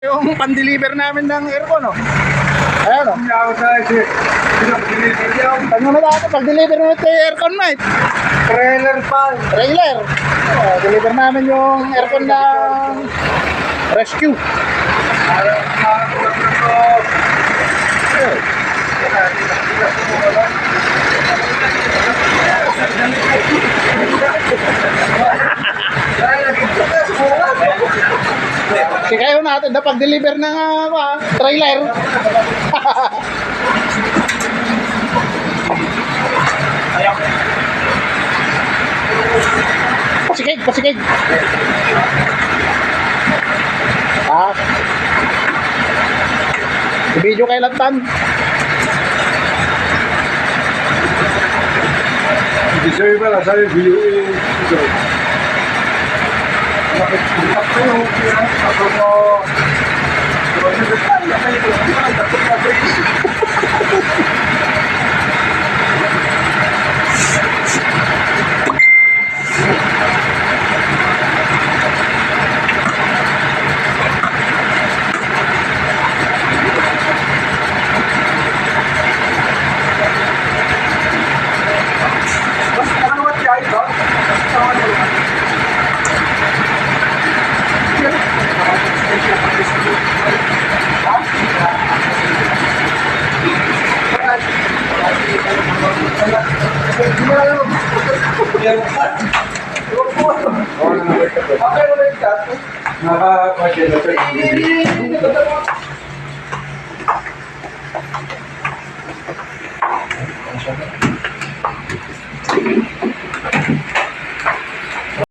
Yung pan-deliver namin ng aircon, no? Ayan, no? Ano na natin, pag-deliver namin ito yung aircon, mate? Trailer pa. Trailer. Deliver namin yung aircon ng Rescue. Sikayo natin na pag-deliver ng trailer. Pasikig, pasikig. Video kay Lantan. Deserve pala sa view. Nakakasya na ito.